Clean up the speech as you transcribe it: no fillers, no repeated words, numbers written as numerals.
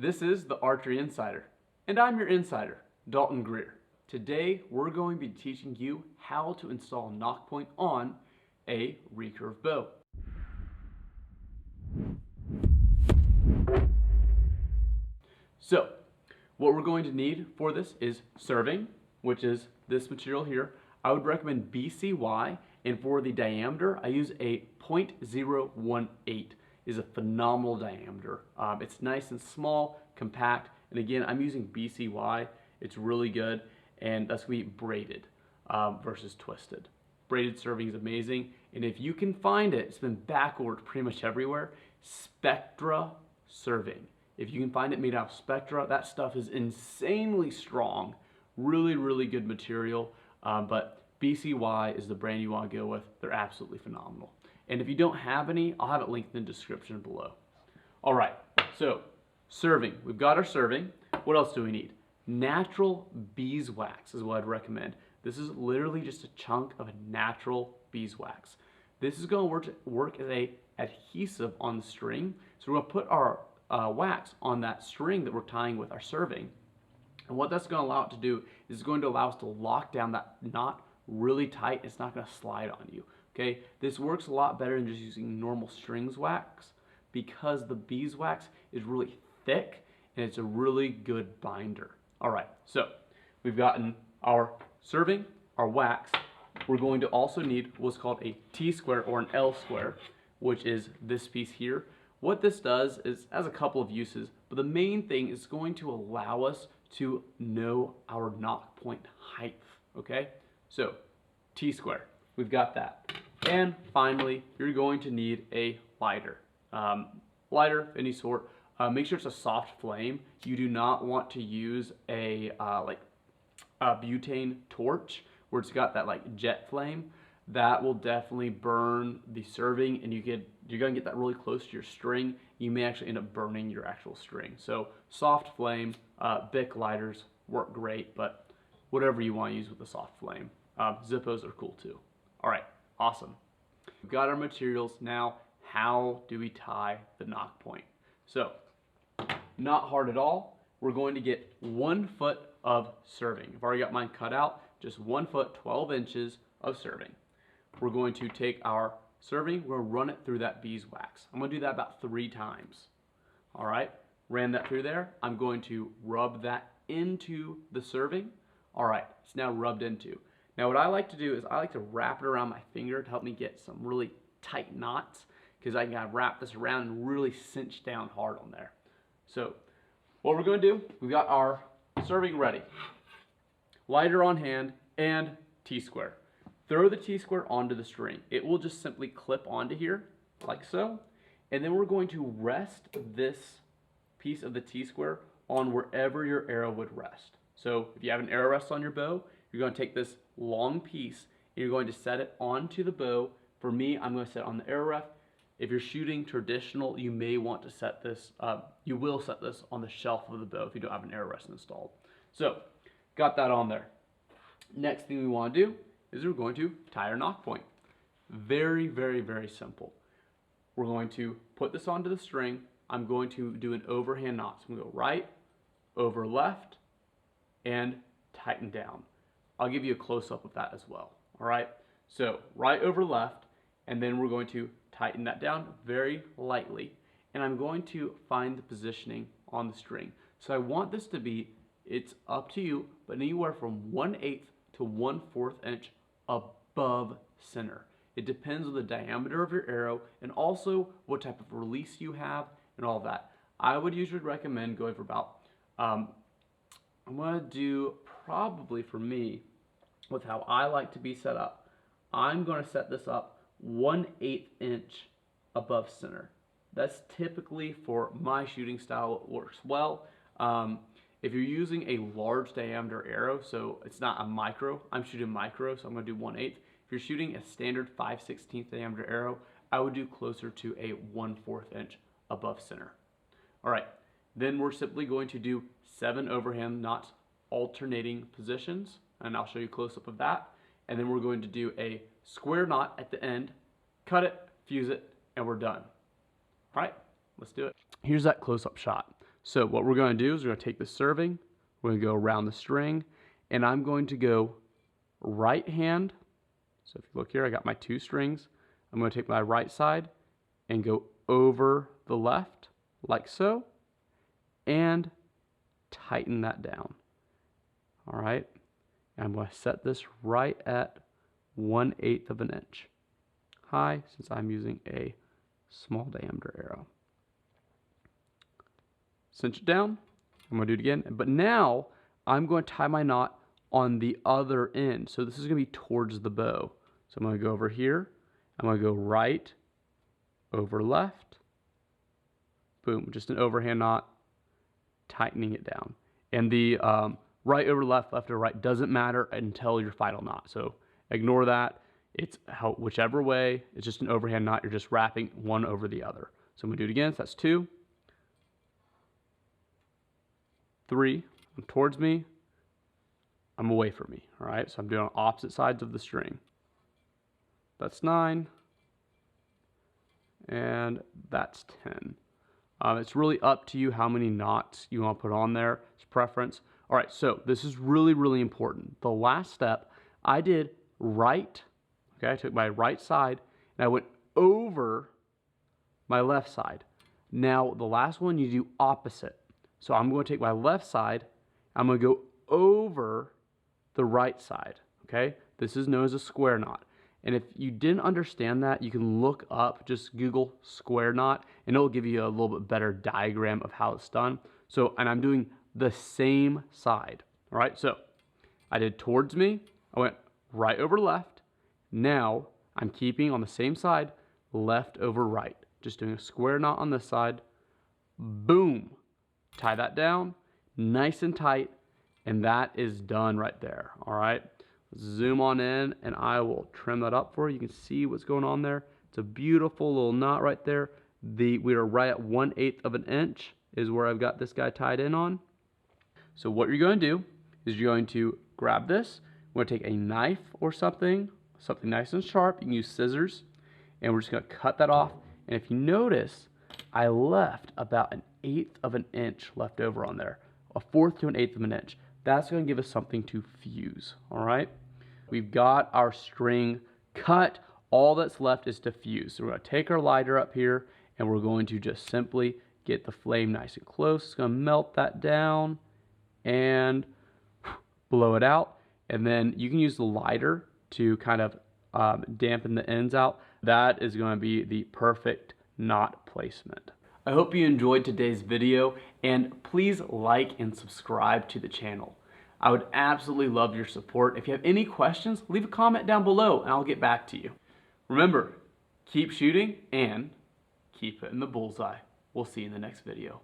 This is the Archery Insider, and I'm your insider, Dalton Greer. Today, we're going to be teaching you how to install Nock Point on a recurve bow. So, what we're going to need for this is serving, which is this material here. I would recommend BCY, and for the diameter, I use a 0.018. Is a phenomenal diameter. It's nice and small, compact, and again, I'm using BCY. It's really good, and that's going to be braided versus twisted. Braided serving is amazing, and if you can find it, it's been backordered pretty much everywhere. Spectra serving. If you can find it made out of Spectra, that stuff is insanely strong. Really, really good material, but BCY is the brand you want to go with. They're absolutely phenomenal. And if you don't have any, I'll have it linked in the description below. All right, so serving. We've got our serving. What else do we need? Natural beeswax is what I'd recommend. This is literally just a chunk of natural beeswax. This is going to work as a adhesive on the string. So we're going to put our wax on that string that we're tying with our serving. And what that's going to allow it to do is it's going to allow us to lock down that knot really tight. It's not going to slide on you. Okay, this works a lot better than just using normal strings wax because the beeswax is really thick and it's a really good binder. All right, so we've gotten our serving, our wax. We're going to also need what's called a T-square or an L-square, which is this piece here. What this does is has a couple of uses, but the main thing is going to allow us to know our nock point height. Okay, so T-square, we've got that. And finally, you're going to need a lighter. Lighter of any sort. Make sure it's a soft flame. You do not want to use a butane torch where it's got that like jet flame. That will definitely burn the serving, and you're gonna get that really close to your string. You may actually end up burning your actual string. So soft flame, Bic lighters work great, but whatever you want to use with a soft flame. Zippos are cool too. All right. Awesome. We've got our materials. Now, how do we tie the nock point? So, not hard at all. We're going to get 1 foot of serving. I've already got mine cut out. Just 1 foot, 12 inches of serving. We're going to take our serving. We're going to run it through that beeswax. I'm going to do that about 3 times. All right. Ran that through there. I'm going to rub that into the serving. All right. It's now rubbed into. Now what I like to do is I like to wrap it around my finger to help me get some really tight knots because I can wrap this around and really cinch down hard on there. So what we're going to do, we've got our serving ready. Lighter on hand and T-square. Throw the T-square onto the string. It will just simply clip onto here like so. And then we're going to rest this piece of the T-square on wherever your arrow would rest. So if you have an arrow rest on your bow, you're going to take this long piece and you're going to set it onto the bow. For me, I'm going to set it on the arrow rest. If you're shooting traditional, you may want to set this, you will set this on the shelf of the bow if you don't have an arrow rest installed. So, got that on there. Next thing we want to do is we're going to tie our nock point. Very, very, very simple. We're going to put this onto the string. I'm going to do an overhand knot. So I'm going to go right, over left, and tighten down. I'll give you a close-up of that as well. All right, so right over left, and then we're going to tighten that down very lightly, and I'm going to find the positioning on the string. So I want this to be, it's up to you, but anywhere from 1/8 to 1/4 inch above center. It depends on the diameter of your arrow and also what type of release you have and all that. I would usually recommend going for about, I'm gonna do probably for me, with how I like to be set up, I'm going to set this up 1/8 inch above center. That's typically for my shooting style, it works well. If you're using a large diameter arrow, so it's not a micro, I'm shooting micro, so I'm going to do 1/8. If you're shooting a standard 5/16 diameter arrow, I would do closer to a 1/4 inch above center. All right, then we're simply going to do 7 overhand knots, alternating positions, and I'll show you a close-up of that. And then we're going to do a square knot at the end, cut it, fuse it, and we're done. All right, let's do it. Here's that close-up shot. So what we're going to do is we're going to take the serving, we're going to go around the string, and I'm going to go right hand. So if you look here, I got my 2 strings. I'm going to take my right side and go over the left like so, and tighten that down. All right, and I'm going to set this right at 1/8 of an inch high, since I'm using a small diameter arrow. Cinch it down. I'm going to do it again, but now I'm going to tie my knot on the other end. So this is going to be towards the bow. So I'm going to go over here. I'm going to go right over left. Boom, just an overhand knot, tightening it down. And the right over left, left over right doesn't matter until your final knot. So ignore that. It's whichever way, it's just an overhand knot. You're just wrapping one over the other. So I'm going to do it again. So that's 2, 3, I'm towards me, I'm away from me. All right, so I'm doing on opposite sides of the string. That's 9, and that's 10. It's really up to you how many knots you want to put on there. It's preference. All right, so this is really, really important. The last step, I did right. Okay, I took my right side and I went over my left side. Now, the last one you do opposite. So I'm going to take my left side, I'm going to go over the right side. Okay, this is known as a square knot. And if you didn't understand that, you can look up, just Google square knot, and it'll give you a little bit better diagram of how it's done. So, and I'm doing the same side. All right, so I did towards me, I went right over left. Now I'm keeping on the same side, left over right. Just doing a square knot on this side. Boom. Tie that down, nice and tight, and that is done right there. All right. Zoom on in and I will trim that up for you. You can see what's going on there. It's a beautiful little knot right there. We are right at 1/8 of an inch is where I've got this guy tied in on. So what you're going to do is you're going to grab this. We're going to take a knife or something nice and sharp. You can use scissors, and we're just going to cut that off. And if you notice, I left about 1/8 of an inch left over on there, 1/4 to 1/8 of an inch. That's going to give us something to fuse. All right. We've got our string cut. All that's left is to fuse. So we're going to take our lighter up here and we're going to just simply get the flame nice and close. It's going to melt that down and blow it out. And then you can use the lighter to kind of dampen the ends out. That is going to be the perfect knot placement. I hope you enjoyed today's video, and please like and subscribe to the channel. I would absolutely love your support. If you have any questions, leave a comment down below and I'll get back to you. Remember, keep shooting and keep hitting the bullseye. We'll see you in the next video.